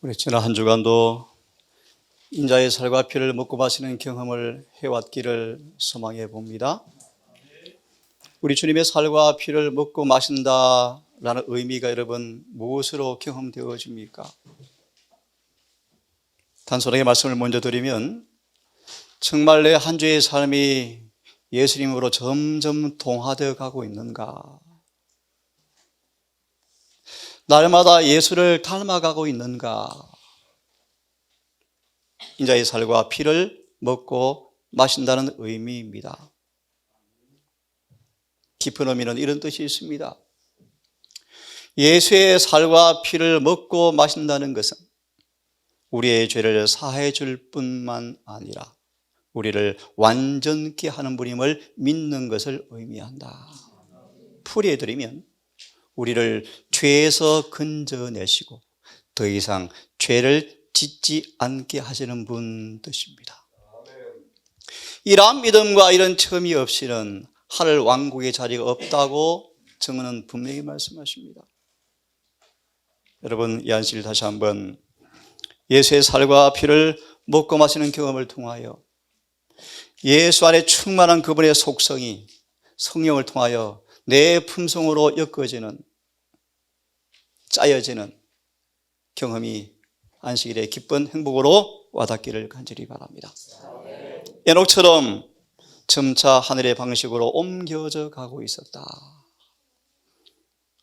우리 지난 한 주간도 인자의 살과 피를 먹고 마시는 경험을 해왔기를 소망해 봅니다. 우리 주님의 살과 피를 먹고 마신다라는 의미가 여러분 무엇으로 경험되어집니까? 단순하게 말씀을 먼저 드리면 정말 내 한 주의 삶이 예수님으로 점점 동화되어 가고 있는가? 날마다 예수를 닮아가고 있는가? 인자의 살과 피를 먹고 마신다는 의미입니다. 깊은 의미는 이런 뜻이 있습니다. 예수의 살과 피를 먹고 마신다는 것은 우리의 죄를 사해 줄 뿐만 아니라 우리를 완전케 하는 분임을 믿는 것을 의미한다. 풀이해드리면 우리를 죄에서 건져내시고 더 이상 죄를 짓지 않게 하시는 분 뜻입니다. 이러한 믿음과 이런 체험이 없이는 하늘 왕국의 자리가 없다고 증언은 분명히 말씀하십니다. 여러분, 이 안식일 다시 한번 예수의 살과 피를 먹고 마시는 경험을 통하여 예수 안에 충만한 그분의 속성이 성령을 통하여 내 품성으로 엮어지는 짜여지는 경험이 안식일의 기쁜 행복으로 와닿기를 간절히 바랍니다. 에녹처럼 점차 하늘의 방식으로 옮겨져 가고 있었다.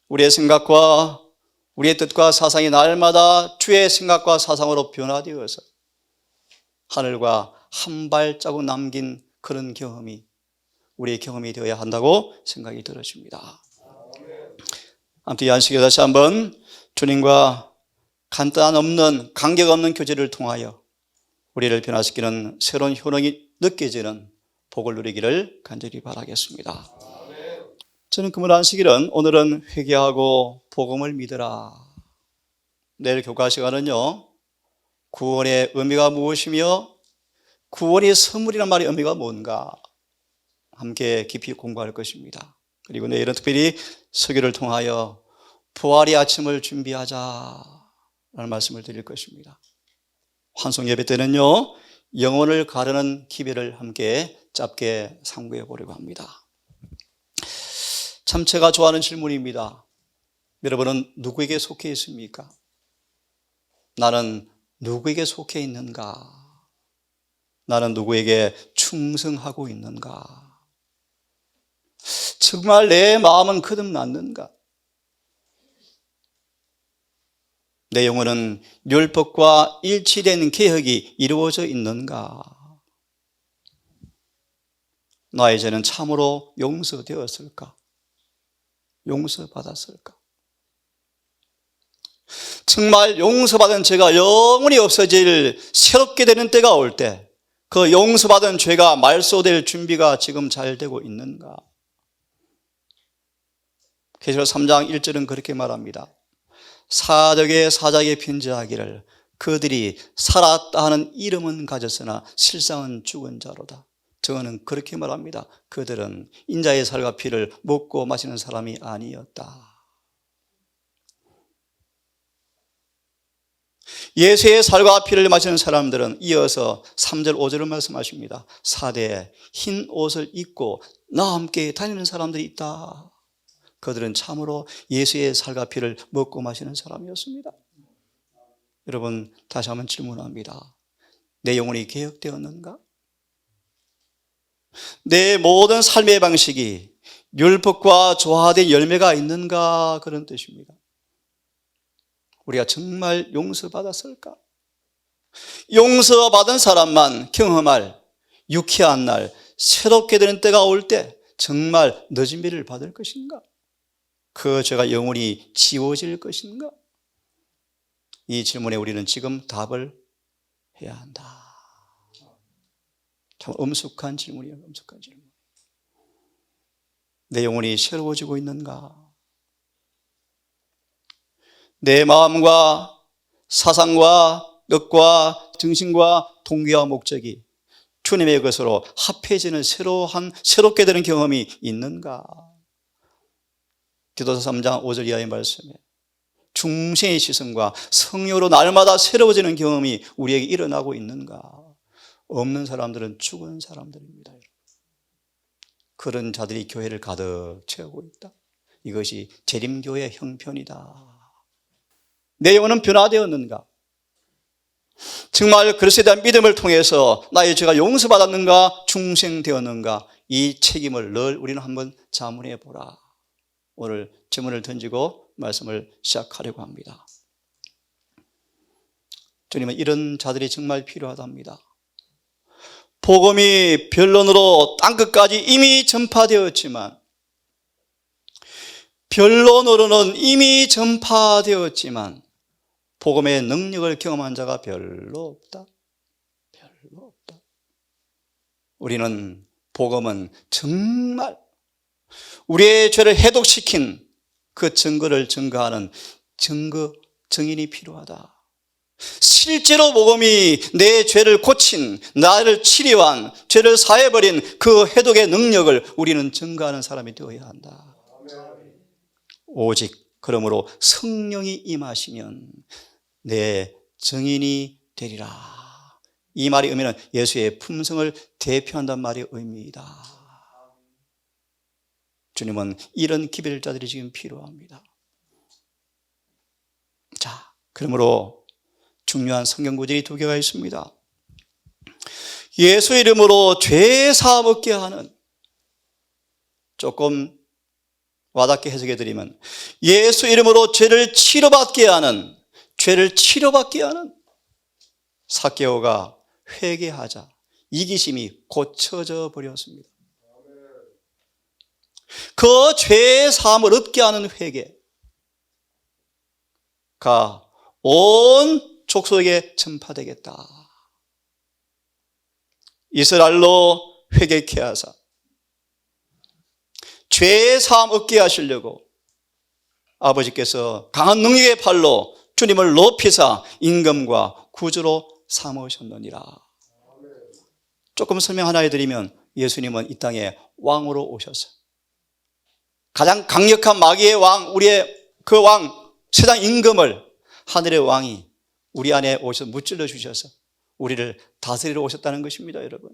우리의 생각과 우리의 뜻과 사상이 날마다 주의 생각과 사상으로 변화되어서 하늘과 한 발자국 남긴 그런 경험이 우리의 경험이 되어야 한다고 생각이 들어집니다. 아무튼 이 안식일 다시 한번 주님과 간단 없는 간격 없는 교제를 통하여 우리를 변화시키는 새로운 효능이 느껴지는 복을 누리기를 간절히 바라겠습니다. 저는 금요일 안식일은 오늘은 회개하고 복음을 믿으라. 내일 교과 시간은요, 구원의 의미가 무엇이며 구원의 선물이란 말의 의미가 뭔가 함께 깊이 공부할 것입니다. 그리고 내일은 특별히 설교를 통하여 부활의 아침을 준비하자 라는 말씀을 드릴 것입니다. 환송 예배 때는요, 영혼을 가르는 기별을 함께 짧게 상고해 보려고 합니다. 참 제가 좋아하는 질문입니다. 여러분은 누구에게 속해 있습니까? 나는 누구에게 속해 있는가? 나는 누구에게 충성하고 있는가? 정말 내 마음은 거듭났는가? 내 영혼은 율법과 일치된 개혁이 이루어져 있는가? 나의 죄는 참으로 용서되었을까? 용서받았을까? 정말 용서받은 죄가 영원히 없어질 새롭게 되는 때가 올 때 그 용서받은 죄가 말소될 준비가 지금 잘 되고 있는가? 계시록 3장 1절은 그렇게 말합니다. 사덕의 사자에게 편지하기를 그들이 살았다 하는 이름은 가졌으나 실상은 죽은 자로다. 저는 그렇게 말합니다. 그들은 인자의 살과 피를 먹고 마시는 사람이 아니었다. 예수의 살과 피를 마시는 사람들은 이어서 3절 5절을 말씀하십니다. 사대에 흰 옷을 입고 나와 함께 다니는 사람들이 있다. 그들은 참으로 예수의 살과 피를 먹고 마시는 사람이었습니다. 여러분, 다시 한번 질문합니다. 내 영혼이 개혁되었는가? 내 모든 삶의 방식이 율법과 조화된 열매가 있는가? 그런 뜻입니다. 우리가 정말 용서받았을까? 용서받은 사람만 경험할 유쾌한 날, 새롭게 되는 때가 올 때 정말 늦은 비를 받을 것인가? 그 죄가 영원히 지워질 것인가? 이 질문에 우리는 지금 답을 해야 한다. 참 엄숙한 질문이에요. 엄숙한 질문. 내 영혼이 새로워지고 있는가? 내 마음과 사상과 뜻과 정신과 동기와 목적이 주님의 것으로 합해지는 새롭게 되는 경험이 있는가? 기도서 3장 5절 이하의 말씀에 중생의 시선과 성령으로 날마다 새로워지는 경험이 우리에게 일어나고 있는가? 없는 사람들은 죽은 사람들입니다. 그런 자들이 교회를 가득 채우고 있다. 이것이 재림교회의 형편이다. 내 영혼은 변화되었는가? 정말 그리스도에 대한 믿음을 통해서 나의 죄가 용서받았는가? 중생되었는가? 이 책임을 늘 우리는 한번 자문해 보라. 오늘 질문을 던지고 말씀을 시작하려고 합니다. 주님은 이런 자들이 정말 필요하답니다. 복음이 변론으로 땅끝까지 이미 전파되었지만, 변론으로는 이미 전파되었지만 복음의 능력을 경험한 자가 별로 없다. 별로 없다. 우리는 복음은 정말 우리의 죄를 해독시킨 그 증거를 증거하는 증인이 필요하다. 실제로 복음이 내 죄를 고친, 나를 치료한, 죄를 사해버린 그 해독의 능력을 우리는 증거하는 사람이 되어야 한다. 오직 그러므로 성령이 임하시면 내 증인이 되리라. 이 말의 의미는 예수의 품성을 대표한다는 말의 의미이다. 주님은 이런 기별자들이 지금 필요합니다. 자, 그러므로 중요한 성경 구절이 두 개가 있습니다. 예수 이름으로 죄 사함 얻게 하는, 조금 와닿게 해석해 드리면 예수 이름으로 죄를 치료받게 하는, 죄를 치료받게 하는 삭개오가 회개하자 이기심이 고쳐져 버렸습니다. 그 죄 사함을 얻게 하는 회개가 온 족속에게 전파되겠다. 이스라엘로 회개케 하사 죄 사함 얻게 하시려고 아버지께서 강한 능력의 팔로 주님을 높이사 임금과 구주로 삼으셨느니라. 조금 설명 하나 해드리면 예수님은 이 땅에 왕으로 오셨어요. 가장 강력한 마귀의 왕, 우리의 그 왕, 세상 임금을 하늘의 왕이 우리 안에 오셔서 무찔러 주셔서 우리를 다스리러 오셨다는 것입니다, 여러분.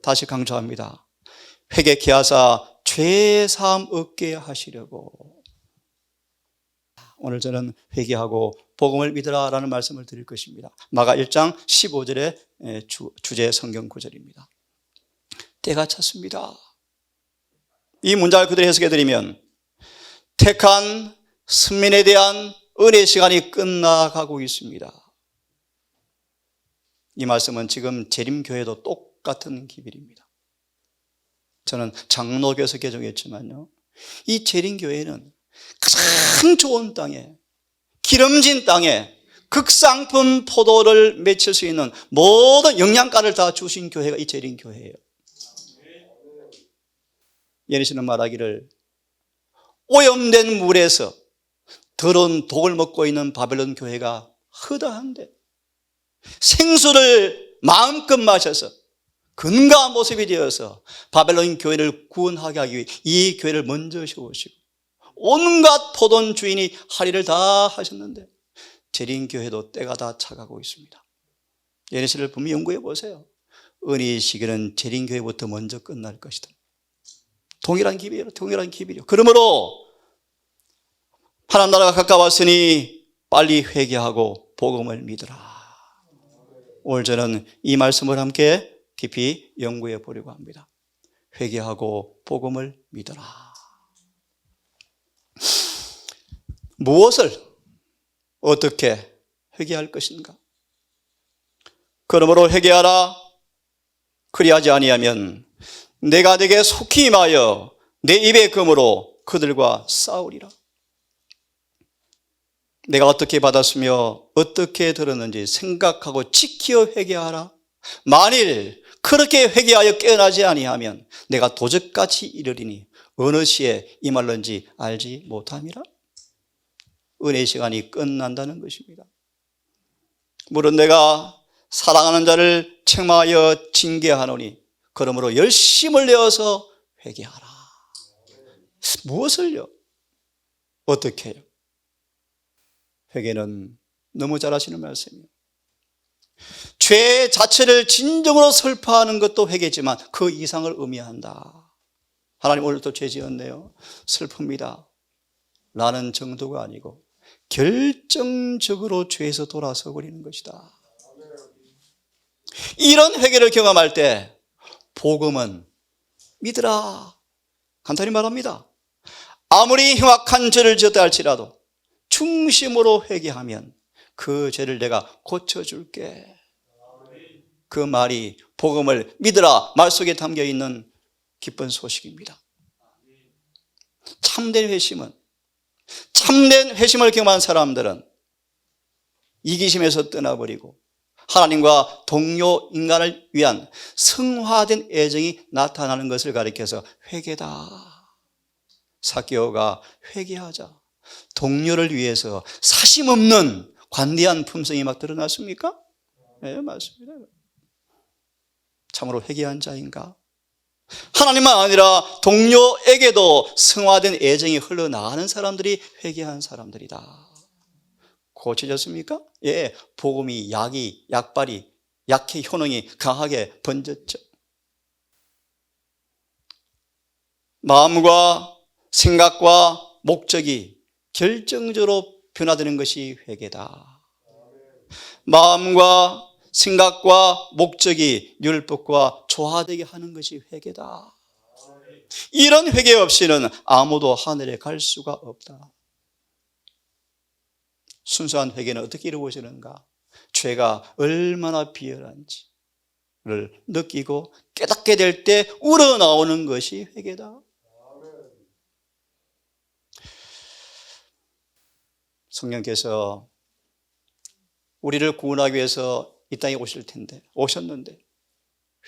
다시 강조합니다. 회개케 하사 죄 사함 얻게 하시려고. 오늘 저는 회개하고 복음을 믿으라라는 말씀을 드릴 것입니다. 마가 1장 15절의 주제 성경 구절입니다. 때가 찼습니다. 이 문장을 그대로 해석해 드리면 택한 선민에 대한 은혜의 시간이 끝나가고 있습니다. 이 말씀은 지금 재림교회도 똑같은 기별입니다. 저는 장로교에서 개종했지만요, 이 재림교회는 가장 좋은 땅에, 기름진 땅에 극상품 포도를 맺힐 수 있는 모든 영양가를 다 주신 교회가 이 재림교회예요. 예수는 말하기를 오염된 물에서 더러운 독을 먹고 있는 바벨론 교회가 허다한데 생수를 마음껏 마셔서 건강한 모습이 되어서 바벨론 교회를 구원하게 하기 위해 이 교회를 먼저 세우시고 온갖 포도원 주인이 할일을 다 하셨는데 재림교회도 때가 다 차가고 있습니다. 예수를 분명히 연구해 보세요. 은혜의 시기는 재림교회부터 먼저 끝날 것이다. 동일한 기별이요, 동일한 기별이요. 그러므로 하나님 나라가 가까웠으니 빨리 회개하고 복음을 믿으라. 오늘 저는 이 말씀을 함께 깊이 연구해 보려고 합니다. 회개하고 복음을 믿어라. 무엇을 어떻게 회개할 것인가? 그러므로 회개하라. 그리하지 아니하면 내가 네게 속히 임하여 내 입의 검으로 그들과 싸우리라. 내가 어떻게 받았으며 어떻게 들었는지 생각하고 지켜 회개하라. 만일 그렇게 회개하여 깨어나지 아니하면 내가 도적같이 이르리니 어느 시에 임할는지 알지 못함이라. 은혜의 시간이 끝난다는 것입니다. 물론 내가 사랑하는 자를 책망하여 징계하노니 그러므로 열심을 내어서 회개하라. 무엇을요? 어떻게 해요? 회개는 너무 잘하시는 말씀이에요. 죄 자체를 진정으로 설파하는 것도 회개지만 그 이상을 의미한다. 하나님 오늘도 죄 지었네요. 슬픕니다. 라는 정도가 아니고 결정적으로 죄에서 돌아서 버리는 것이다. 이런 회개를 경험할 때 복음은 믿으라. 간단히 말합니다. 아무리 흉악한 죄를 지었다 할지라도 중심으로 회개하면 그 죄를 내가 고쳐줄게. 그 말이 복음을 믿으라 말 속에 담겨 있는 기쁜 소식입니다. 참된 회심을 경험한 사람들은 이기심에서 떠나버리고 하나님과 동료 인간을 위한 성화된 애정이 나타나는 것을 가리켜서 회개다. 삭개오가 회개하자. 동료를 위해서 사심없는 관대한 품성이 막 드러났습니까? 네, 맞습니다. 참으로 회개한 자인가? 하나님만 아니라 동료에게도 성화된 애정이 흘러나가는 사람들이 회개한 사람들이다. 고쳐졌습니까? 예, 복음이 약발이 약의 효능이 강하게 번졌죠. 마음과 생각과 목적이 결정적으로 변화되는 것이 회개다. 마음과 생각과 목적이 율법과 조화되게 하는 것이 회개다. 이런 회개 없이는 아무도 하늘에 갈 수가 없다. 순수한 회개는 어떻게 이루어지는가? 죄가 얼마나 비열한지를 느끼고 깨닫게 될 때 우러나오는 것이 회개다. 성령께서 우리를 구원하기 위해서 이 땅에 오셨는데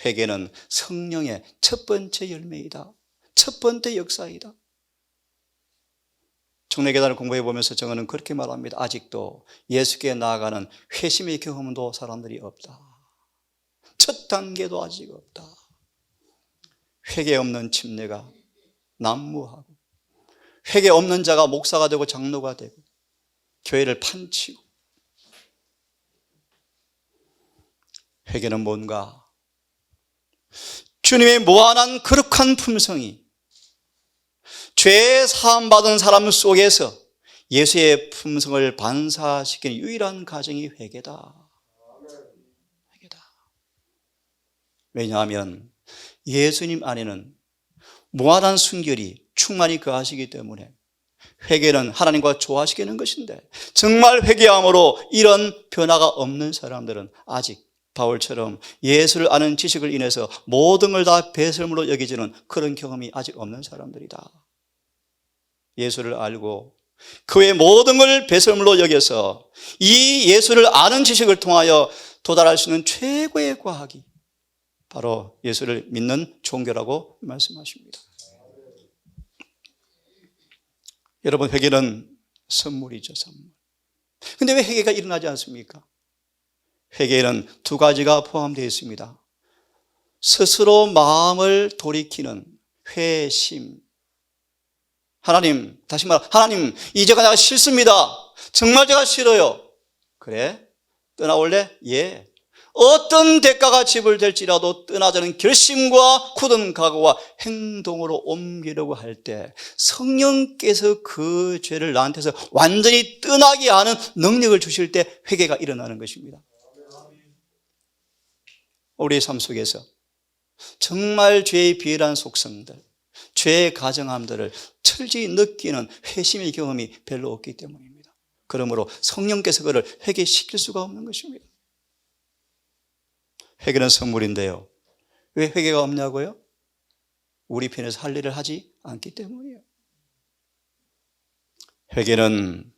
회개는 성령의 첫 번째 열매이다. 첫 번째 역사이다. 청래계단을 공부해 보면서 저는 그렇게 말합니다. 아직도 예수께 나아가는 회심의 경험도 사람들이 없다. 첫 단계도 아직 없다. 회개 없는 침례가 난무하고 회개 없는 자가 목사가 되고 장로가 되고 교회를 판치고. 회개는 뭔가? 주님의 무한한 거룩한 품성이 죄 사함받은 사람 속에서 예수의 품성을 반사시키는 유일한 가정이 회개다. 회개다. 왜냐하면 예수님 안에는 무한한 순결이 충만히 거하시기 때문에 회개는 하나님과 조화시키는 것인데 정말 회개함으로 이런 변화가 없는 사람들은 아직 바울처럼 예수를 아는 지식을 인해서 모든 걸 다 배설물로 여기지는 그런 경험이 아직 없는 사람들이다. 예수를 알고 그의 모든 걸 배설물로 여겨서 이 예수를 아는 지식을 통하여 도달할 수 있는 최고의 과학이 바로 예수를 믿는 종교라고 말씀하십니다. 여러분, 회개는 선물이죠, 선물. 근데 왜 회개가 일어나지 않습니까? 회개에는 두 가지가 포함되어 있습니다. 스스로 마음을 돌이키는 회심. 하나님, 다시 말해, 하나님, 이 죄가 내가 싫습니다. 정말 제가 싫어요. 그래? 떠나올래? 예. 어떤 대가가 지불될지라도 떠나자는 결심과 굳은 각오와 행동으로 옮기려고 할 때 성령께서 그 죄를 나한테서 완전히 떠나게 하는 능력을 주실 때 회개가 일어나는 것입니다. 우리의 삶 속에서 정말 죄의 비열한 속성들, 죄의 가정함들을 철저히 느끼는 회심의 경험이 별로 없기 때문입니다. 그러므로 성령께서 그를 회개시킬 수가 없는 것입니다. 회개는 선물인데요. 왜 회개가 없냐고요? 우리 편에서 할 일을 하지 않기 때문이에요. 회개는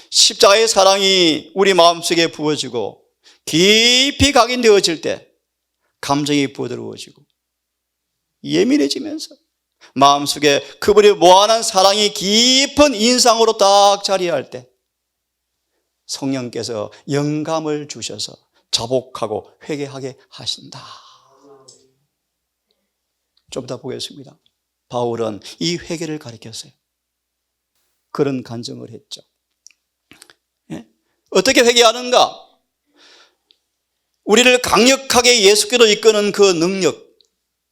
십자가의 사랑이 우리 마음속에 부어지고 깊이 각인되어질 때 감정이 부드러워지고 예민해지면서 마음속에 그분의 무한한 사랑이 깊은 인상으로 딱 자리할 때 성령께서 영감을 주셔서 자복하고 회개하게 하신다. 좀 이따 보겠습니다. 바울은 이 회개를 가리켰어요. 그런 간증을 했죠. 어떻게 회개하는가? 우리를 강력하게 예수께로 이끄는 그 능력,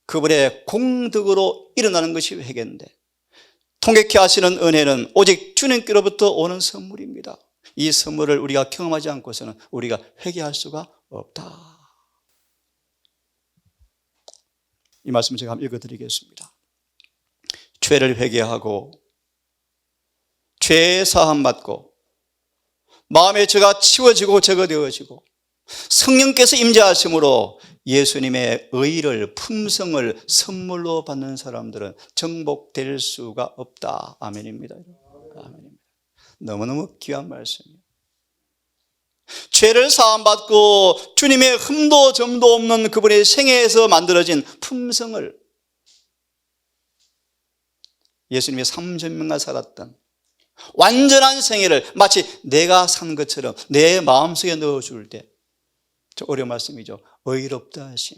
그분의 공덕으로 일어나는 것이 회개인데, 통쾌케 하시는 은혜는 오직 주님께로부터 오는 선물입니다. 이 선물을 우리가 경험하지 않고서는 우리가 회개할 수가 없다. 이 말씀을 제가 한번 읽어드리겠습니다. 죄를 회개하고 죄의 사함 받고 마음의 죄가 치워지고 제거되어지고 성령께서 임재하심으로 예수님의 의를, 품성을 선물로 받는 사람들은 정복될 수가 없다. 아멘입니다. 아멘입니다. 너무너무 귀한 말씀이에요. 죄를 사함받고 주님의 흠도 점도 없는 그분의 생애에서 만들어진 품성을, 예수님의 3천명과 살았던 완전한 생애를 마치 내가 산 것처럼 내 마음속에 넣어줄 때, 좀 어려운 말씀이죠. 의롭다 하심,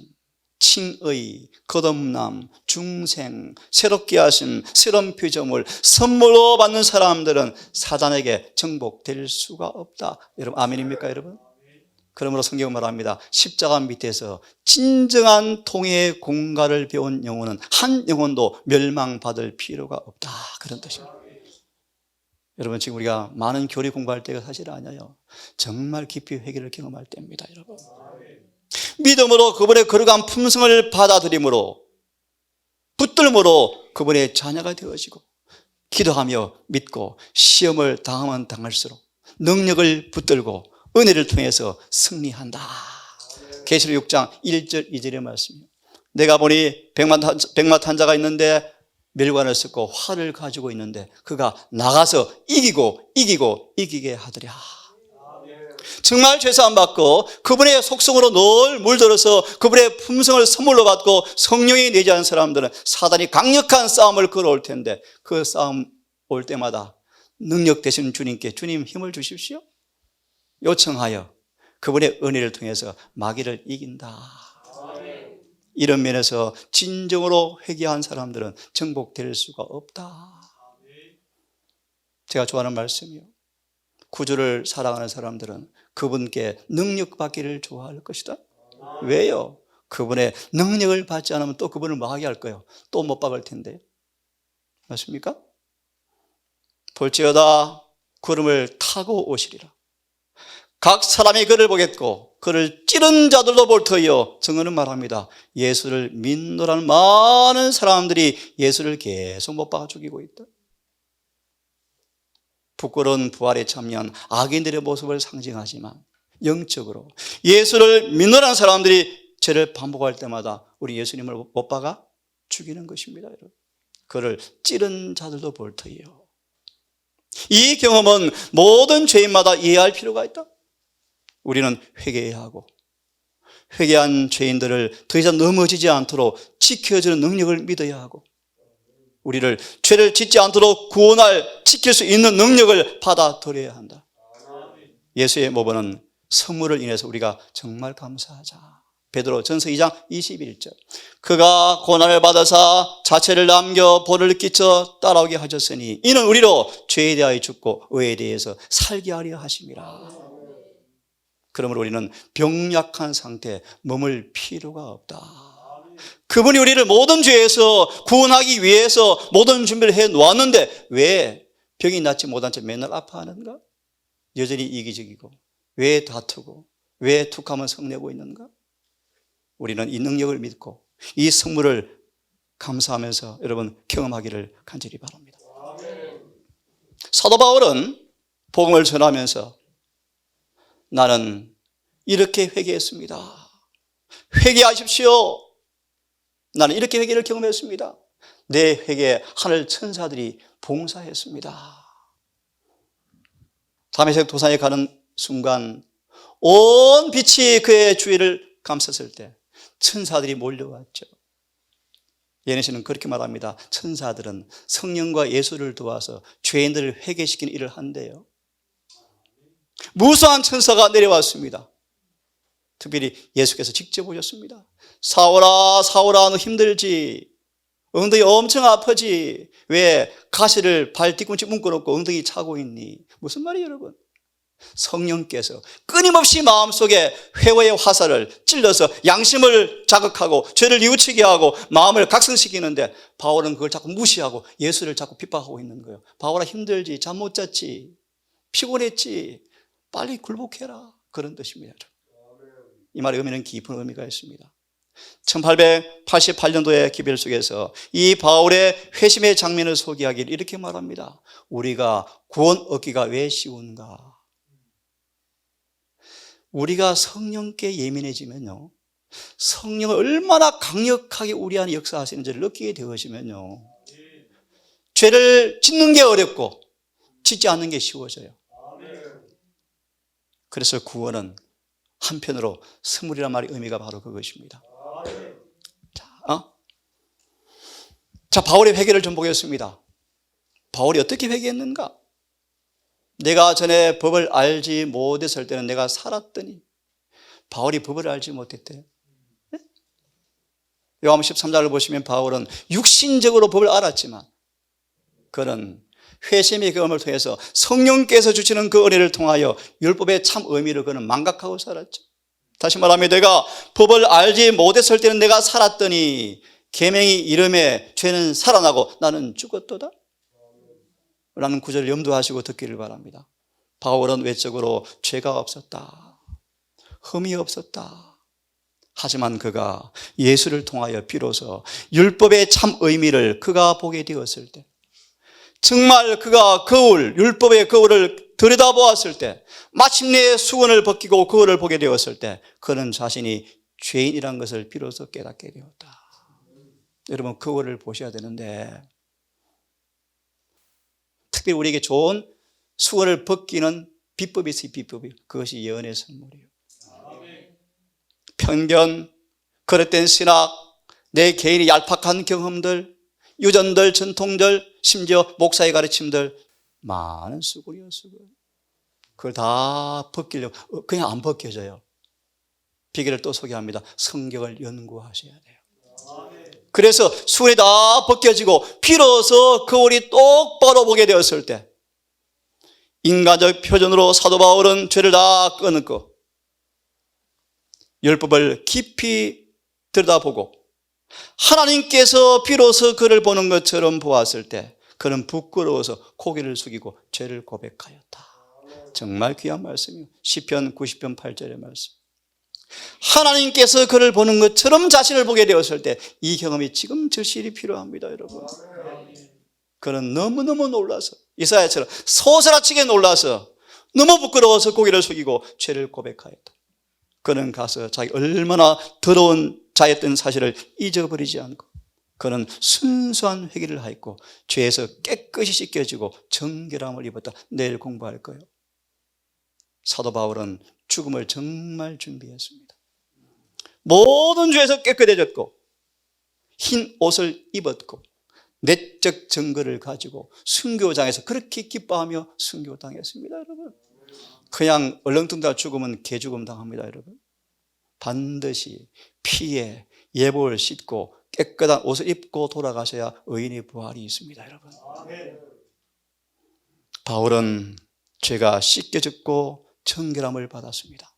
칭의, 거듭남, 중생, 새롭게 하심, 새로운 피조물 선물로 받는 사람들은 사단에게 정복될 수가 없다. 여러분 아멘입니까 여러분? 그러므로 성경은 말합니다. 십자가 밑에서 진정한 통해의 공갈을 배운 영혼은 한 영혼도 멸망받을 필요가 없다. 그런 뜻입니다. 여러분 지금 우리가 많은 교리 공부할 때가 사실 아니에요. 정말 깊이 회개를 경험할 때입니다. 여러분 믿음으로 그분의 거룩한 품성을 받아들임으로 붙들므로 그분의 자녀가 되어지고 기도하며 믿고 시험을 당하면 당할수록 능력을 붙들고 은혜를 통해서 승리한다. 계시록 6장 1절 2절의 말씀이에요. 내가 보니 백마탄자가 있는데 멸관을 쓰고 활을 가지고 있는데 그가 나가서 이기게 하더랴. 정말 죄사함 받고 그분의 속성으로 늘 물들어서 그분의 품성을 선물로 받고 성령이 내재하는 사람들은 사단이 강력한 싸움을 걸어올 텐데 그 싸움 올 때마다 능력 되시는 주님께 주님 힘을 주십시오 요청하여 그분의 은혜를 통해서 마귀를 이긴다. 이런 면에서 진정으로 회개한 사람들은 정복될 수가 없다. 제가 좋아하는 말씀이요. 구주를 사랑하는 사람들은 그분께 능력 받기를 좋아할 것이다. 왜요? 그분의 능력을 받지 않으면 또 그분을 뭐 하게 할 거예요? 또 못 박을 텐데. 맞습니까? 볼지어다 구름을 타고 오시리라. 각 사람이 그를 보겠고 그를 찌른 자들도 볼 터이요. 증언은 말합니다. 예수를 믿노라는 많은 사람들이 예수를 계속 못 박아 죽이고 있다. 부끄러운 부활에 참여한 악인들의 모습을 상징하지만 영적으로 예수를 믿노라는 사람들이 죄를 반복할 때마다 우리 예수님을 못 박아 죽이는 것입니다. 여러분. 그를 찌른 자들도 볼 터이요. 이 경험은 모든 죄인마다 이해할 필요가 있다. 우리는 회개해야 하고 회개한 죄인들을 더 이상 넘어지지 않도록 지켜주는 능력을 믿어야 하고 우리를 죄를 짓지 않도록 구원할 지킬 수 있는 능력을 받아들여야 한다. 예수의 모범은 선물을 인해서 우리가 정말 감사하자. 베드로 전서 2장 21절 그가 고난을 받아사 자체를 남겨 본을 끼쳐 따라오게 하셨으니 이는 우리로 죄에 대하여 죽고 의에 대해서 살게 하려 하심이라. 그러므로 우리는 병약한 상태에 머물 필요가 없다. 그분이 우리를 모든 죄에서 구원하기 위해서 모든 준비를 해 놓았는데 왜 병이 낫지 못한 채 맨날 아파하는가? 여전히 이기적이고 왜 다투고 왜 툭하면 성내고 있는가? 우리는 이 능력을 믿고 이 선물을 감사하면서 여러분 경험하기를 간절히 바랍니다. 사도 바울은 복음을 전하면서 나는 이렇게 회개했습니다. 회개하십시오. 나는 이렇게 회개를 경험했습니다. 내 회개에 하늘 천사들이 봉사했습니다. 다메섹 도상에 가는 순간 온 빛이 그의 주위를 감쌌을 때 천사들이 몰려왔죠. 예레미야는 그렇게 말합니다. 천사들은 성령과 예수를 도와서 죄인들을 회개시키는 일을 한대요. 무수한 천사가 내려왔습니다. 특별히 예수께서 직접 오셨습니다. 사울아 사울아 너 힘들지? 엉덩이 엄청 아프지? 왜 가시를 발 뒤꿈치 묶어놓고 엉덩이 차고 있니? 무슨 말이에요 여러분? 성령께서 끊임없이 마음속에 회오의 화살을 찔러서 양심을 자극하고 죄를 뉘우치게 하고 마음을 각성시키는데 바울은 그걸 자꾸 무시하고 예수를 자꾸 핍박하고 있는 거예요. 바울아, 힘들지, 잠 못 잤지, 피곤했지, 빨리 굴복해라, 그런 뜻입니다. 이 말의 의미는 깊은 의미가 있습니다. 1888년도의 기별 속에서 이 바울의 회심의 장면을 소개하기를 이렇게 말합니다. 우리가 구원 얻기가 왜 쉬운가? 우리가 성령께 예민해지면요, 성령을 얼마나 강력하게 우리 안에 역사하시는지를 느끼게 되어지면요, 죄를 짓는 게 어렵고 짓지 않는 게 쉬워져요. 그래서 구원은 한편으로 선물이란 말의 의미가 바로 그것입니다. 자, 바울의 회개를 좀 보겠습니다. 바울이 어떻게 회개했는가? 내가 전에 법을 알지 못했을 때는 내가 살았더니. 바울이 법을 알지 못했대요. 네? 요한복음 13장을 보시면 바울은 육신적으로 법을 알았지만 그는 회심의 경험을 통해서 성령께서 주시는 그 은혜를 통하여 율법의 참 의미를 그는 망각하고 살았죠. 다시 말하면 내가 법을 알지 못했을 때는 내가 살았더니 계명이 이름에 죄는 살아나고 나는 죽었도다 라는 구절을 염두하시고 듣기를 바랍니다. 바울은 외적으로 죄가 없었다, 흠이 없었다. 하지만 그가 예수를 통하여 비로소 율법의 참 의미를 그가 보게 되었을 때, 정말 그가 율법의 거울을 들여다보았을 때, 마침내 수건을 벗기고 거울을 보게 되었을 때 그는 자신이 죄인이라는 것을 비로소 깨닫게 되었다. 여러분, 거울을 보셔야 되는데 특별히 우리에게 좋은 수건을 벗기는 비법이 있어요. 비법이. 그것이 예언의 선물이에요. 편견, 그릇된 신학, 내 개인의 얄팍한 경험들, 유전들, 전통들, 심지어 목사의 가르침들, 많은 수건이요, 수건. 그걸 다 벗기려고 그냥 안 벗겨져요. 비결을 또 소개합니다. 성경을 연구하셔야 돼요. 그래서 수건이 다 벗겨지고 비로소 거울이 똑바로 보게 되었을 때 인간적 표준으로 사도 바울은 죄를 다 끊고 율법을 깊이 들여다보고 하나님께서 비로소 그를 보는 것처럼 보았을 때 그는 부끄러워서 고개를 숙이고 죄를 고백하였다. 정말 귀한 말씀이에요. 시편 90편 8절의 말씀. 하나님께서 그를 보는 것처럼 자신을 보게 되었을 때 이 경험이 지금 절실히 필요합니다, 여러분. 그는 너무너무 놀라서 이사야처럼 소스라치게 놀라서 너무 부끄러워서 고개를 숙이고 죄를 고백하였다. 그는 가서 자기 얼마나 더러운 자였던 사실을 잊어버리지 않고 그는 순수한 회개를 하였고 죄에서 깨끗이 씻겨지고 정결함을 입었다. 내일 공부할 거예요. 사도 바울은 죽음을 정말 준비했습니다. 모든 죄에서 깨끗해졌고 흰 옷을 입었고 내적 증거를 가지고 순교장에서 그렇게 기뻐하며 순교당했습니다, 여러분. 그냥 얼렁뚱땅 죽으면 개죽음 당합니다, 여러분. 반드시 피에 예복을 씻고 깨끗한 옷을 입고 돌아가셔야 의인의 부활이 있습니다, 여러분. 바울은 죄가 씻겨졌고 정결함을 받았습니다.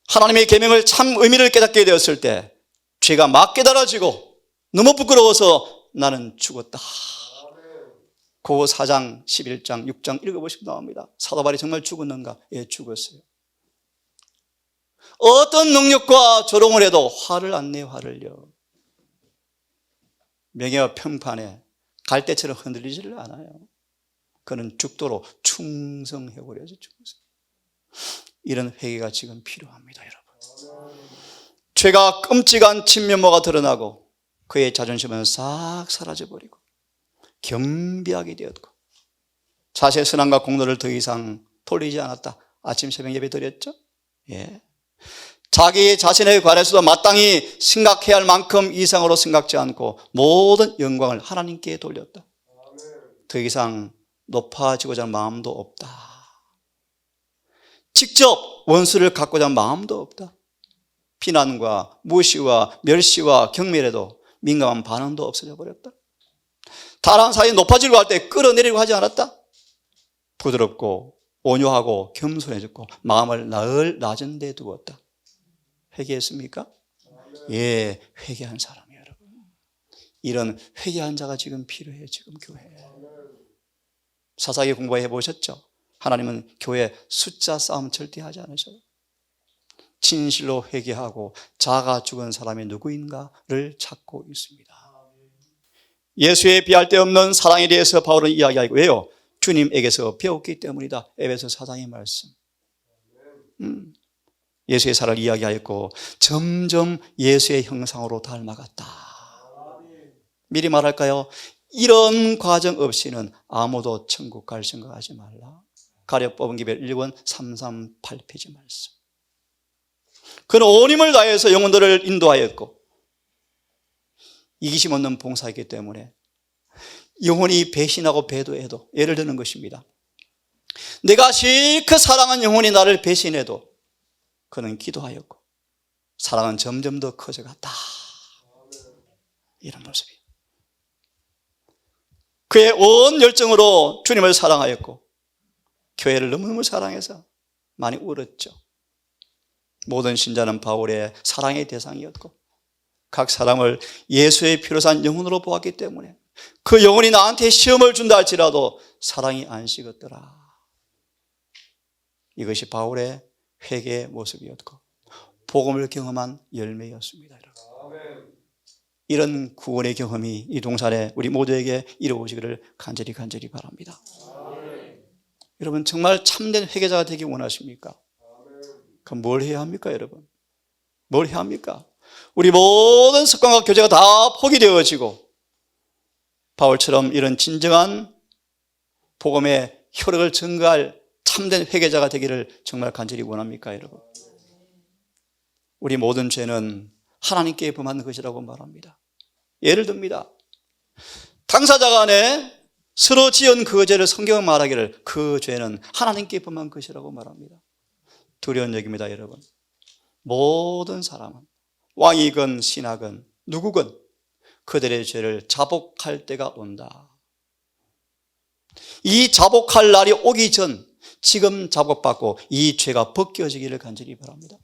하나님의 계명을 참 의미를 깨닫게 되었을 때 죄가 막 깨달아지고 너무 부끄러워서 나는 죽었다. 고 4장, 11장, 6장 읽어보시면 나옵니다. 사도 바울이 정말 죽었는가? 예, 죽었어요. 어떤 능력과 조롱을 해도 화를 안 내요, 화를요. 명예와 평판에 갈대처럼 흔들리지를 않아요. 그는 죽도록 충성해버려서 죽었어요. 이런 회개가 지금 필요합니다, 여러분. 죄가 끔찍한 진면모가 드러나고 그의 자존심은 싹 사라져버리고 겸비하게 되었고 자신의 선함과 공로를 더 이상 돌리지 않았다. 아침 새벽 예배 드렸죠? 예. 자기 자신에 관해서도 마땅히 생각해야 할 만큼 이상으로 생각지 않고 모든 영광을 하나님께 돌렸다. 더 이상 높아지고자 하는 마음도 없다. 직접 원수를 갖고자 하는 마음도 없다. 비난과 무시와 멸시와 경멸에도 민감한 반응도 없어져 버렸다. 다른 사람이 높아지려고 할 때 끌어내리려고 하지 않았다. 부드럽고 온유하고 겸손해졌고 마음을 늘 낮은 데 두었다. 회개했습니까? 예, 회개한 사람이에요, 여러분. 이런 회개한 자가 지금 필요해요, 지금 교회에. 사사기 공부해 보셨죠? 하나님은 교회 숫자 싸움 절대 하지 않으셔요. 진실로 회개하고 자아가 죽은 사람이 누구인가를 찾고 있습니다. 예수에 비할 데 없는 사랑에 대해서 바울은 이야기하고 왜요? 주님에게서 배웠기 때문이다. 에베소 4장의 말씀. 예수의 사랑을 이야기하였고 점점 예수의 형상으로 닮아갔다. 미리 말할까요? 이런 과정 없이는 아무도 천국 갈 생각하지 말라. 가려 뽑은 기별 1권 338페이지 말씀. 그는 온 힘을 다해서 영혼들을 인도하였고 이기심 없는 봉사이기 때문에 영혼이 배신하고 배도해도 예를 드는 것입니다. 내가 실컷 사랑한 영혼이 나를 배신해도 그는 기도하였고 사랑은 점점 더 커져갔다. 이런 모습이에요. 그의 온 열정으로 주님을 사랑하였고 교회를 너무너무 사랑해서 많이 울었죠. 모든 신자는 바울의 사랑의 대상이었고 각 사람을 예수의 피로 산 영혼으로 보았기 때문에 그 영혼이 나한테 시험을 준다 할지라도 사랑이 안 식었더라. 이것이 바울의 회개의 모습이었고 복음을 경험한 열매였습니다. 여러분. 이런 구원의 경험이 이 동산에 우리 모두에게 이루어지기를 간절히 바랍니다. 여러분 정말 참된 회개자가 되기 원하십니까? 그럼 뭘 해야 합니까, 여러분? 뭘 해야 합니까? 우리 모든 습관과 교제가 다 포기되어지고 바울처럼 이런 진정한 복음의 효력을 증거할 참된 회개자가 되기를 정말 간절히 원합니까, 여러분? 우리 모든 죄는 하나님께 범한 것이라고 말합니다. 예를 듭니다. 당사자 간에 서로 지은 그 죄를 성경은 말하기를 그 죄는 하나님께 범한 것이라고 말합니다. 두려운 얘기입니다, 여러분. 모든 사람은 왕이건 신하건 누구건 그들의 죄를 자복할 때가 온다. 이 자복할 날이 오기 전 지금 자복받고 이 죄가 벗겨지기를 간절히 바랍니다.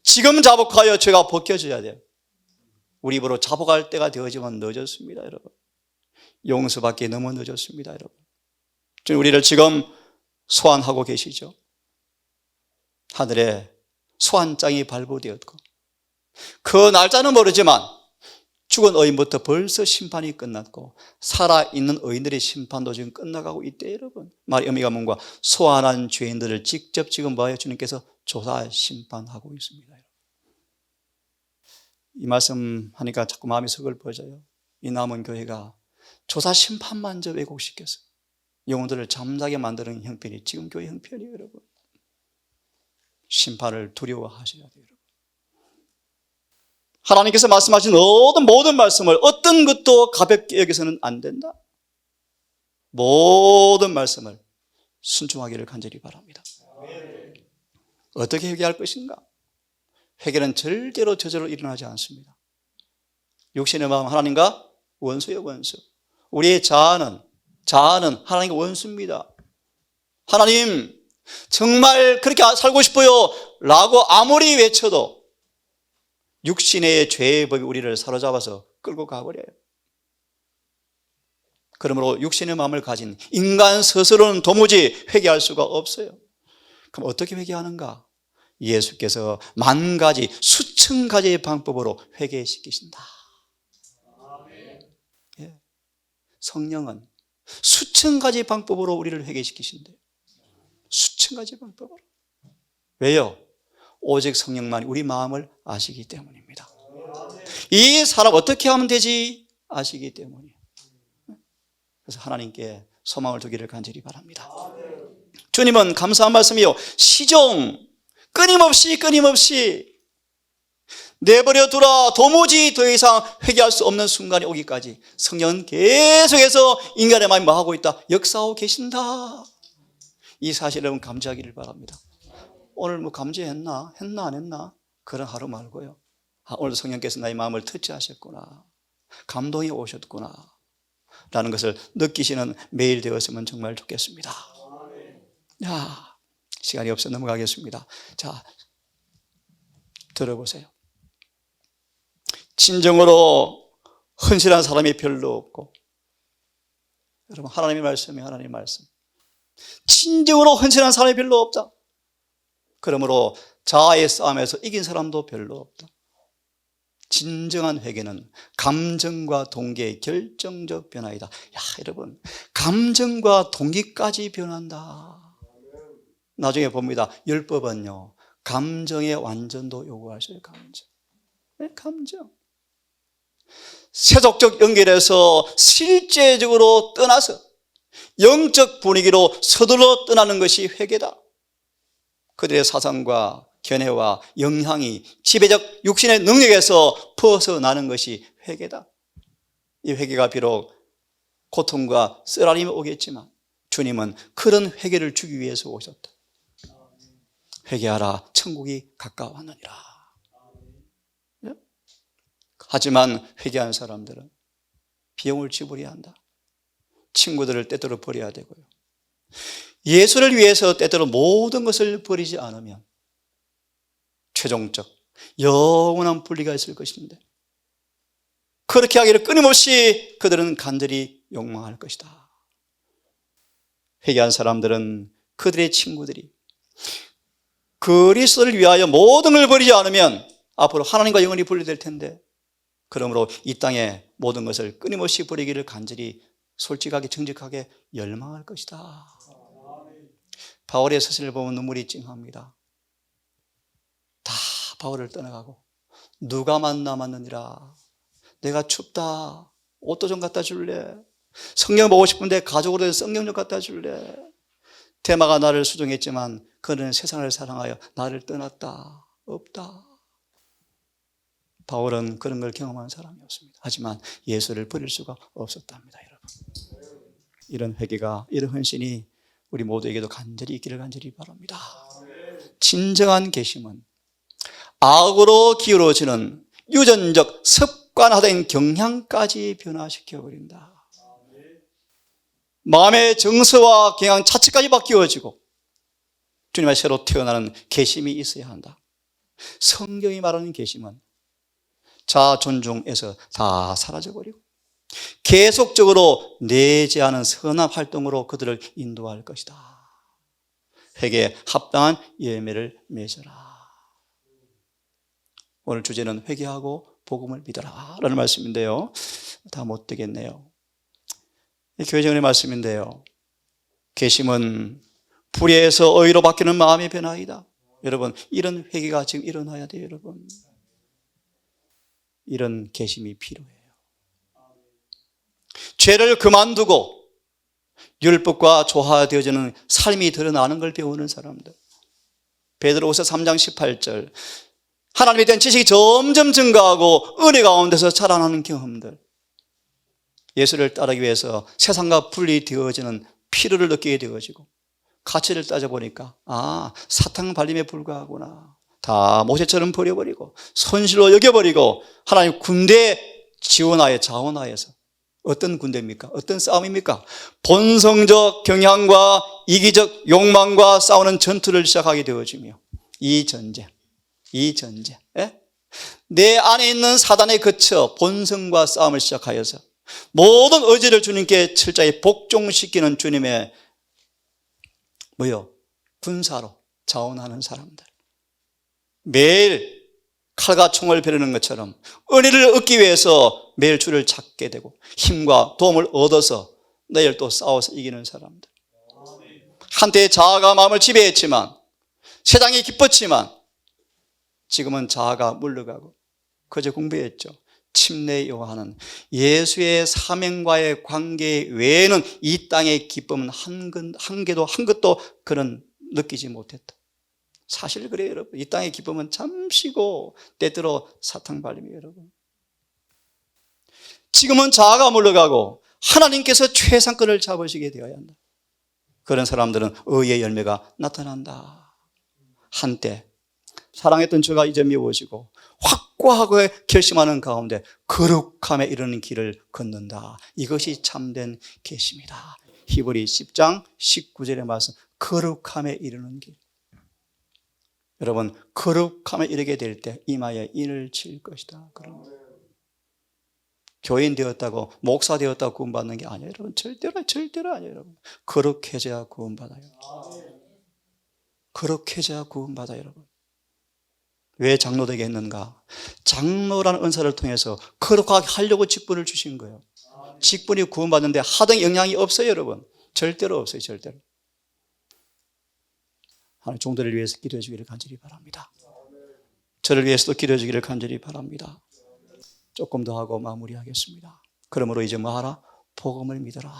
지금 자복하여 죄가 벗겨져야 돼요. 우리 입으로 자복할 때가 되어지면 늦었습니다, 여러분. 용서받기 너무 늦었습니다, 여러분. 주님 우리를 지금 소환하고 계시죠. 하늘에 소환장이 발부되었고 그 날짜는 모르지만 죽은 의인부터 벌써 심판이 끝났고 살아있는 의인들의 심판도 지금 끝나가고 있대요, 여러분. 말의 의미가 뭔가 소환한 죄인들을 직접 지금 주님께서 조사 심판하고 있습니다. 이 말씀 하니까 자꾸 마음이 서글퍼져요. 이 남은 교회가 조사 심판만 저 왜곡시켜서 영혼들을 잠자게 만드는 형편이 지금 교회 형편이에요, 여러분. 심판을 두려워하셔야 돼요, 여러분. 하나님께서 말씀하신 모든 말씀을 어떤 것도 가볍게 여기서는 안 된다. 모든 말씀을 순종하기를 간절히 바랍니다. 어떻게 회개할 것인가? 회개는 절대로 저절로 일어나지 않습니다. 육신의 마음 하나님과 원수예요, 원수. 우리의 자아는 하나님과 원수입니다. 하나님 정말 그렇게 살고 싶어요 라고 아무리 외쳐도 육신의 죄의 법이 우리를 사로잡아서 끌고 가버려요. 그러므로 육신의 마음을 가진 인간 스스로는 도무지 회개할 수가 없어요. 그럼 어떻게 회개하는가? 예수께서 만 가지, 수천 가지의 방법으로 회개시키신다. 예. 성령은 수천 가지 방법으로 우리를 회개시키신대요. 수천 가지 방법으로. 왜요? 오직 성령만이 우리 마음을 아시기 때문입니다. 이 사람 어떻게 하면 되지? 아시기 때문이에요. 그래서 하나님께 소망을 두기를 간절히 바랍니다. 주님은 감사한 말씀이요, 시종 끊임없이 내버려 두라. 도무지 더 이상 회개할 수 없는 순간이 오기까지 성령은 계속해서 인간의 마음이 뭐 하고 있다? 역사하고 계신다. 이 사실을 여러분 감지하기를 바랍니다. 오늘 뭐 감지했나? 했나 안 했나? 그런 하루 말고요. 오늘 성령께서 나의 마음을 터치하셨구나, 감동이 오셨구나 라는 것을 느끼시는 매일 되었으면 정말 좋겠습니다. 야, 시간이 없어 넘어가겠습니다. 자, 들어보세요. 진정으로 헌신한 사람이 별로 없고, 여러분, 하나님의 말씀이 하나님의 말씀. 진정으로 헌신한 사람이 별로 없다. 그러므로 자아의 싸움에서 이긴 사람도 별로 없다. 진정한 회개는 감정과 동기의 결정적 변화이다. 야, 여러분, 감정과 동기까지 변한다. 나중에 봅니다. 율법은요, 감정의 완전도 요구하셔요. 감정. 네, 감정. 세속적 연결에서 실제적으로 떠나서 영적 분위기로 서둘러 떠나는 것이 회개다. 그들의 사상과 견해와 영향이 지배적 육신의 능력에서 벗어나는 것이 회개다. 이 회개가 비록 고통과 쓰라림이 오겠지만 주님은 그런 회개를 주기 위해서 오셨다. 회개하라, 천국이 가까워하느니라. 하지만 회개한 사람들은 비용을 지불해야 한다. 친구들을 때때로 버려야 되고요. 예수를 위해서 때때로 모든 것을 버리지 않으면 최종적 영원한 분리가 있을 것인데, 그렇게 하기를 끊임없이 그들은 간절히 욕망할 것이다. 회개한 사람들은 그들의 친구들이 그리스도를 위하여 모든 걸 버리지 않으면 앞으로 하나님과 영원히 분리될 텐데, 그러므로 이 땅에 모든 것을 끊임없이 버리기를 간절히 솔직하게 정직하게 열망할 것이다. 바울의 서신을 보면 눈물이 찡합니다. 다 바울을 떠나가고 누가만 남았느니라. 내가 춥다, 옷도 좀 갖다 줄래? 성경 보고 싶은데 가족으로 해서 성경 좀 갖다 줄래? 데마가 나를 수종했지만 그는 세상을 사랑하여 나를 떠났다. 없다. 바울은 그런 걸 경험한 사람이었습니다. 하지만 예수를 버릴 수가 없었답니다, 여러분. 이런 회개가, 이런 헌신이 우리 모두에게도 간절히 있기를 간절히 바랍니다. 진정한 계심은 악으로 기울어지는 유전적 습관화된 경향까지 변화시켜버린다. 마음의 정서와 경향 자체까지 바뀌어지고 주님의 새로 태어나는 계심이 있어야 한다. 성경이 말하는 계심은 자아 존중에서 다 사라져버리고 계속적으로 내재하는 선한 활동으로 그들을 인도할 것이다. 회개에 합당한 열매를 맺어라. 오늘 주제는 회개하고 복음을 믿어라 라는 말씀인데요, 다 못 되겠네요. 교회정의 말씀인데요, 계심은 불의에서 의로 바뀌는 마음의 변화이다. 여러분, 이런 회개가 지금 일어나야 돼요. 여러분, 이런 계심이 필요해요. 죄를 그만두고 율법과 조화되어지는 삶이 드러나는 걸 배우는 사람들. 베드로후서 3장 18절, 하나님에 대한 지식이 점점 증가하고 은혜 가운데서 자라나는 경험들. 예수를 따르기 위해서 세상과 분리되어지는 필요를 느끼게 되어지고, 가치를 따져보니까 사탕 발림에 불과하구나. 다 모세처럼 버려버리고 손실로 여겨버리고 하나님 군대에 지원하여 자원하여서, 어떤 군대입니까? 어떤 싸움입니까? 본성적 경향과 이기적 욕망과 싸우는 전투를 시작하게 되어지며, 이 전쟁, 내 안에 있는 사단에 거쳐 본성과 싸움을 시작하여서 모든 의지를 주님께 철저히 복종시키는 주님의 군사로 자원하는 사람들. 매일 칼과 총을 벼르는 것처럼 은혜를 얻기 위해서 매일 주를 찾게 되고 힘과 도움을 얻어서 내일 또 싸워서 이기는 사람들. 한때 자아가 마음을 지배했지만, 세상이 기뻤지만 지금은 자아가 물러가고 그저 공부했죠. 침례 요한은 예수의 사명과의 관계 외에는 이 땅의 기쁨은 한 것도 그는 느끼지 못했다. 사실 그래요, 여러분. 이 땅의 기쁨은 잠시고 때때로 사탕 발림이에요, 여러분. 지금은 자아가 물러가고 하나님께서 최상권을 잡으시게 되어야 한다. 그런 사람들은 의의 열매가 나타난다. 한때 사랑했던 저가 이제 미워지고 확고하게 결심하는 가운데 거룩함에 이르는 길을 걷는다. 이것이 참된 계심이다. 히브리 10장 19절의 말씀, 거룩함에 이르는 길. 여러분, 거룩함에 이르게 될 때 이마에 인을 칠 것이다. 그런 교인 되었다고, 목사 되었다고 구원받는 게 아니에요. 여러분, 절대로 아니에요. 여러분, 거룩해져야 구원받아요. 거룩해져야 구원받아요. 여러분, 왜 장로 되게 했는가? 장로라는 은사를 통해서 거룩하게 하려고 직분을 주신 거예요. 직분이 구원받는데 하등 영향이 없어요. 여러분, 절대로 없어요. 절대로. 하나님 종들을 위해서 기도해 주기를 간절히 바랍니다. 저를 위해서도 기도해 주기를 간절히 바랍니다. 조금 더 하고 마무리하겠습니다. 그러므로 이제 뭐 하라? 복음을 믿어라.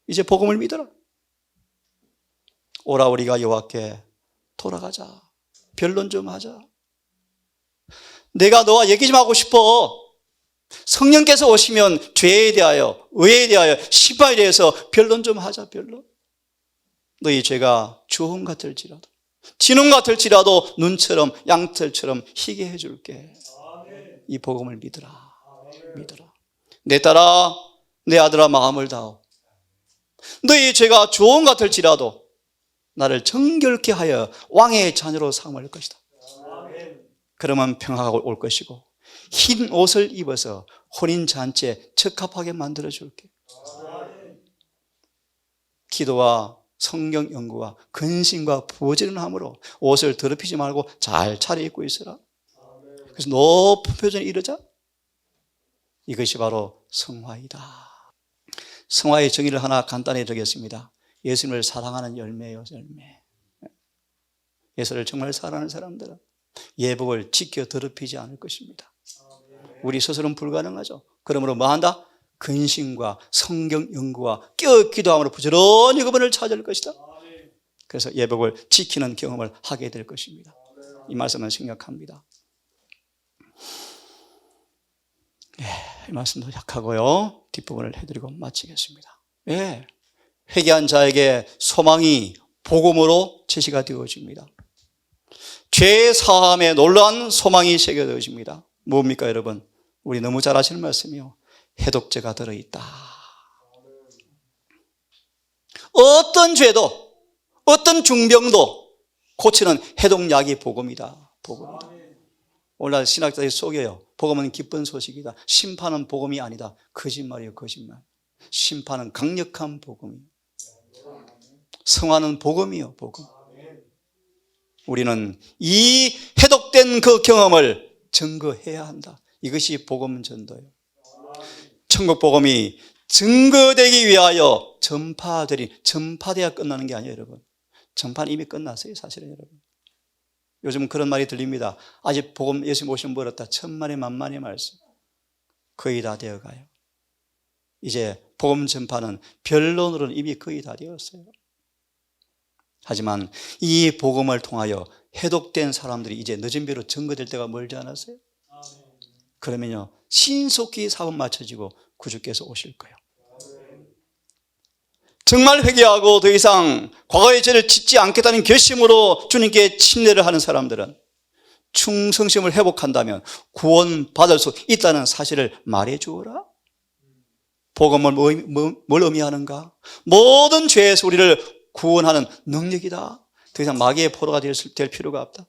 이제 복음을 믿어라. 오라 우리가 여호와께 돌아가자. 변론 좀 하자. 내가 너와 얘기 좀 하고 싶어. 성령께서 오시면 죄에 대하여, 의에 대하여, 심판에 대해서 변론 좀 하자. 변론. 너희 죄가 주홍 같을지라도, 진홍 같을지라도 눈처럼 양털처럼 희게 해줄게. 이 복음을 믿으라. 믿어라. 내 딸아, 내 아들아, 마음을 다오. 너희 죄가 주홍 같을지라도 나를 정결케 하여 왕의 자녀로 삼을 것이다. 그러면 평화가 올 것이고 흰 옷을 입어서 혼인잔치에 적합하게 만들어줄게. 기도와 성경 연구와 근심과 부지런함으로 옷을 더럽히지 말고 잘 차려입고 있어라. 그래서 높은 표정에 이르자. 이것이 바로 성화이다. 성화의 정의를 하나 간단히 적겠습니다. 예수님을 사랑하는 열매예요. 열매. 예수를 정말 사랑하는 사람들은 예복을 지켜 더럽히지 않을 것입니다. 우리 스스로는 불가능하죠. 그러므로 뭐 한다? 근심과 성경 연구와 깨어 기도함으로 부지런히 그분을 찾을 것이다. 그래서 예복을 지키는 경험을 하게 될 것입니다. 이 말씀은 생략합니다. 이 말씀도 약하고요. 뒷부분을 해드리고 마치겠습니다. 회개한 자에게 소망이 복음으로 제시가 되어집니다. 죄 사함에 놀라운 소망이 새겨져집니다. 뭡니까 여러분? 우리 너무 잘 아시는 말씀이요. 해독제가 들어있다. 어떤 죄도 어떤 중병도 고치는 해독약이 복음이다. 복음이다. 오늘날 신학자들이 속여요. 복음은 기쁜 소식이다. 심판은 복음이 아니다. 거짓말이에요. 거짓말. 심판은 강력한 복음이에요. 성화는 복음이요. 복음. 우리는 이 해독된 그 경험을 증거해야 한다. 이것이 복음 전도예요. 천국 복음이 증거되기 위하여 전파돼야 끝나는 게 아니에요. 여러분, 전파는 이미 끝났어요. 사실은 여러분, 요즘 그런 말이 들립니다. 아직 복음 예수님 오시면 멀었다. 천만의 만만의 말씀 거의 다 되어가요. 이제 복음 전파는 변론으로는 이미 거의 다 되었어요. 하지만 이 복음을 통하여 해독된 사람들이 이제 늦은 배로 증거될 때가 멀지 않았어요? 그러면요, 신속히 사업 맞춰지고 구주께서 오실 거예요. 정말 회개하고 더 이상 과거의 죄를 짓지 않겠다는 결심으로 주님께 침례를 하는 사람들은 충성심을 회복한다면 구원받을 수 있다는 사실을 말해 주어라. 복음을 뭘 의미하는가? 모든 죄에서 우리를 구원하는 능력이다. 더 이상 마귀의 포로가 될 필요가 없다.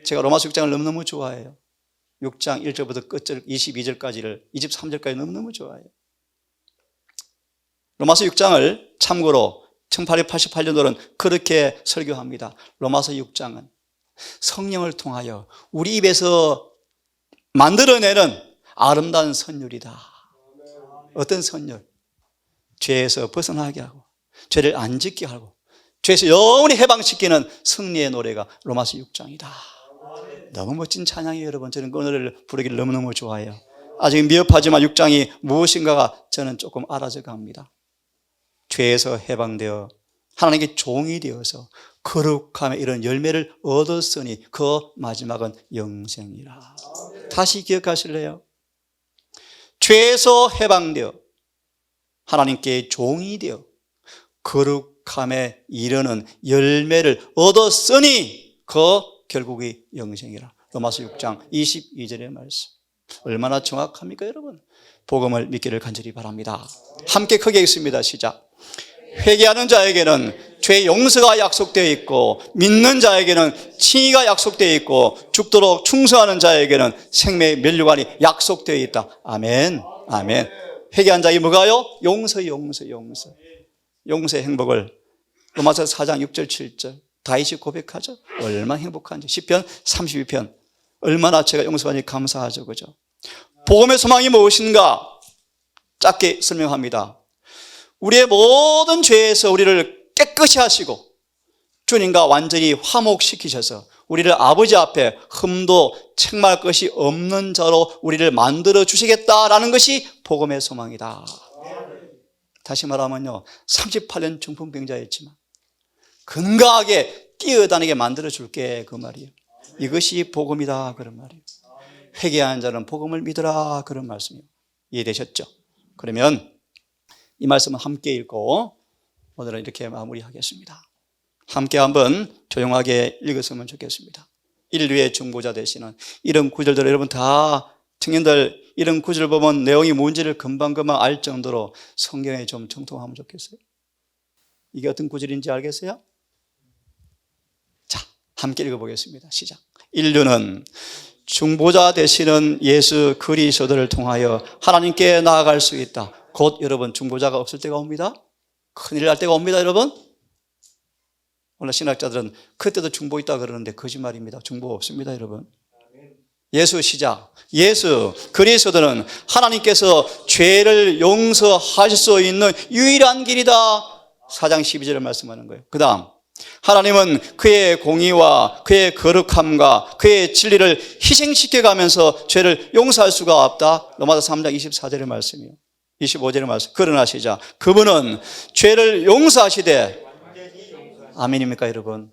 제가 로마서 6장을 너무너무 좋아해요. 6장 1절부터 끝절 22절까지를 23절까지 너무너무 좋아해요. 로마서 6장을 참고로 1888년도는 그렇게 설교합니다. 로마서 6장은 성령을 통하여 우리 입에서 만들어내는 아름다운 선율이다. 어떤 선율? 죄에서 벗어나게 하고 죄를 안 짓게 하고 죄에서 영원히 해방시키는 승리의 노래가 로마서 6장이다. 너무 멋진 찬양이에요. 여러분, 저는 그 노래를 부르기를 너무너무 좋아해요. 아직 미흡하지만 6장이 무엇인가가 저는 조금 알아져 갑니다. 죄에서 해방되어 하나님께 종이 되어서 거룩함의 이런 열매를 얻었으니 그 마지막은 영생이라. 다시 기억하실래요? 죄에서 해방되어 하나님께 종이 되어 거룩함에 이르는 열매를 얻었으니 그 결국이 영생이라. 로마서 6장 22절의 말씀. 얼마나 정확합니까 여러분? 복음을 믿기를 간절히 바랍니다. 함께 크게 읽습니다. 시작. 회개하는 자에게는 죄의 용서가 약속되어 있고 믿는 자에게는 칭의가 약속되어 있고 죽도록 충성하는 자에게는 생명의 면류관이 약속되어 있다. 아멘. 아멘. 회개한 자에게 뭐가요? 용서. 용서의 행복을 로마서 4장 6절 7절 다윗이 고백하죠. 얼마나 행복한지. 시편 32편 얼마나 제가 용서하니 감사하죠. 그죠? 복음의 소망이 무엇인가? 짧게 설명합니다. 우리의 모든 죄에서 우리를 깨끗이 하시고 주님과 완전히 화목시키셔서 우리를 아버지 앞에 흠도 책망할 것이 없는 자로 우리를 만들어 주시겠다라는 것이 복음의 소망이다. 다시 말하면요, 38년 중풍병자였지만 건강하게 뛰어다니게 만들어 줄게, 그 말이에요. 이것이 복음이다, 그런 말이에요. 회개하는 자는 복음을 믿으라, 그런 말씀이에요. 이해되셨죠? 그러면 이 말씀은 함께 읽고 오늘은 이렇게 마무리하겠습니다. 함께 한번 조용하게 읽었으면 좋겠습니다. 인류의 중보자 되시는 이런 구절들, 여러분 다 청년들 이런 구절 보면 내용이 뭔지를 금방금방 알 정도로 성경에 좀 정통하면 좋겠어요. 이게 어떤 구절인지 알겠어요? 자, 함께 읽어보겠습니다. 시작. 인류는 중보자 되시는 예수 그리스도를 통하여 하나님께 나아갈 수 있다. 곧 여러분 중보자가 없을 때가 옵니다. 큰일 날 때가 옵니다, 여러분. 오늘 신학자들은 그때도 중보 있다 그러는데 거짓말입니다. 중보 없습니다, 여러분. 예수 시작. 예수 그리스도는 하나님께서 죄를 용서하실 수 있는 유일한 길이다. 4장 12절을 말씀하는 거예요. 그 다음 하나님은 그의 공의와 그의 거룩함과 그의 진리를 희생시켜가면서 죄를 용서할 수가 없다. 로마서 3장 24절의 말씀이에요. 25절의 말씀. 그러나 시작. 그분은 죄를 용서하시되, 아멘입니까 여러분?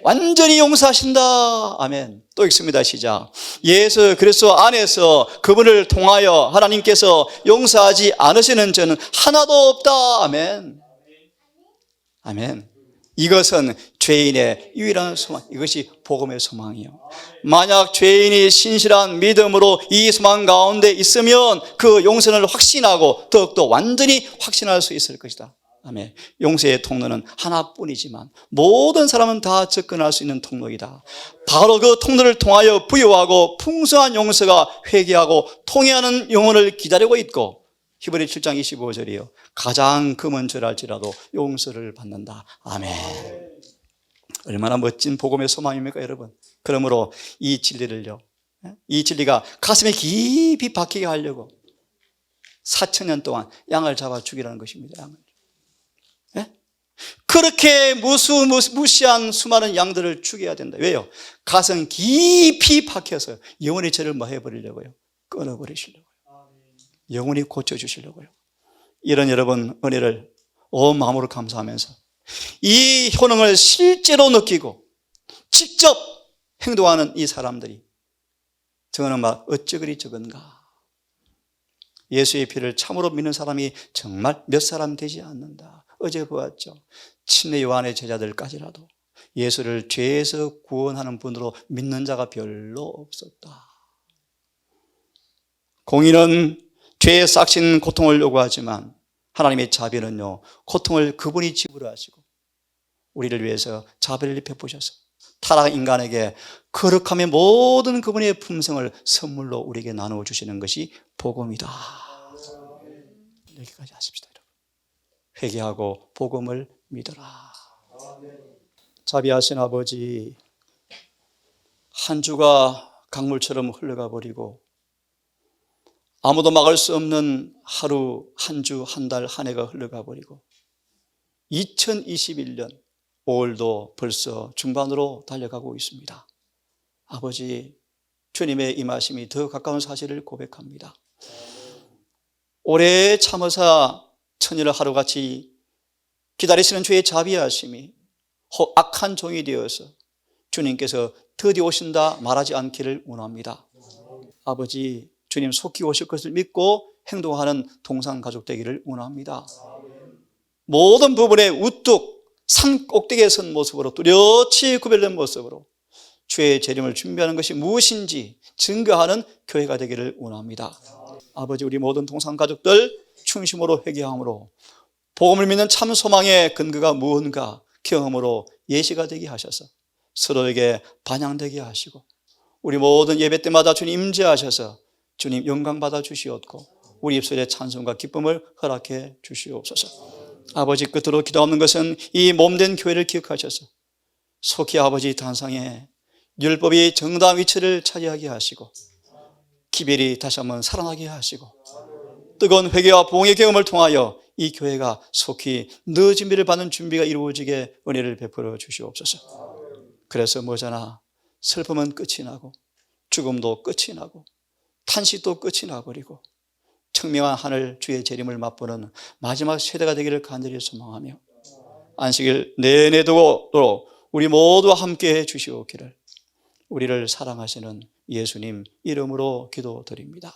완전히 용서하신다. 아멘. 또 읽습니다. 시작. 예수 그리스도 안에서 그분을 통하여 하나님께서 용서하지 않으시는 죄는 하나도 없다. 아멘. 아멘. 이것은 죄인의 유일한 소망, 이것이 복음의 소망이에요. 만약 죄인이 신실한 믿음으로 이 소망 가운데 있으면 그 용서를 확신하고 더욱더 완전히 확신할 수 있을 것이다. 아멘. 용서의 통로는 하나뿐이지만 모든 사람은 다 접근할 수 있는 통로이다. 바로 그 통로를 통하여 부유하고 풍성한 용서가 회개하고 통회하는 영혼을 기다리고 있고, 히브리 7장 25절이요. 가장 금은 절할지라도 용서를 받는다. 아멘. 얼마나 멋진 복음의 소망입니까, 여러분? 그러므로 이 진리를요, 이 진리가 가슴에 깊이 박히게 하려고 4,000년 동안 양을 잡아 죽이라는 것입니다. 양을. 그렇게 무시한 수많은 양들을 죽여야 된다. 왜요? 가슴 깊이 박혀서 영원히 죄를 뭐 해버리려고요? 끊어버리시려고요. 영원히 고쳐주시려고요. 이런 여러분 은혜를 온 마음으로 감사하면서 이 효능을 실제로 느끼고 직접 행동하는 이 사람들이, 저는 막 어찌 그리 적은가. 예수의 피를 참으로 믿는 사람이 정말 몇 사람 되지 않는다. 어제 보았죠. 침례 요한의 제자들까지라도 예수를 죄에서 구원하는 분으로 믿는 자가 별로 없었다. 공의는 죄에 싹신 고통을 요구하지만 하나님의 자비는요, 고통을 그분이 지불하시고 우리를 위해서 자비를 베푸셔서 타락 인간에게 거룩함의 모든 그분의 품성을 선물로 우리에게 나누어 주시는 것이 복음이다. 여기까지 하십시다, 여러분. 회개하고 복음을 믿어라. 자비하신 아버지, 한 주가 강물처럼 흘러가 버리고 아무도 막을 수 없는 하루, 한 주, 한 달, 한 해가 흘러가 버리고 2021년 5월도 벌써 중반으로 달려가고 있습니다. 아버지, 주님의 임하심이 더 가까운 사실을 고백합니다. 오래 참으사 천일을 하루같이 기다리시는 주의 자비하심이 혹 악한 종이 되어서 주님께서 드디어 오신다 말하지 않기를 원합니다. 아버지, 주님 속히 오실 것을 믿고 행동하는 동상가족 되기를 원합니다. 모든 부분에 우뚝 산 꼭대기에 선 모습으로 뚜렷이 구별된 모습으로 주의 재림을 준비하는 것이 무엇인지 증거하는 교회가 되기를 원합니다. 아버지, 우리 모든 동상가족들 중심으로 회개함으로 복음을 믿는 참 소망의 근거가 무언가 경험으로 예시가 되게 하셔서 서로에게 반향되게 하시고 우리 모든 예배 때마다 주님 임재하셔서 주님 영광 받아 주시옵고 우리 입술의 찬송과 기쁨을 허락해 주시옵소서. 아버지, 끝으로 기도하는 것은 이 몸된 교회를 기억하셔서 속히 아버지 단상에 율법이 정당한 위치를 차지하게 하시고 기별이 다시 한번 살아나게 하시고 뜨거운 회개와 부흥의 경험을 통하여 이 교회가 속히 너 준비를 받는 준비가 이루어지게 은혜를 베풀어 주시옵소서. 그래서 뭐잖아, 슬픔은 끝이 나고 죽음도 끝이 나고 탄식도 끝이 나버리고 청명한 하늘 주의 재림을 맛보는 마지막 세대가 되기를 간절히 소망하며 안식일 내내 두고 우리 모두와 함께해 주시옵기를 우리를 사랑하시는 예수님 이름으로 기도드립니다.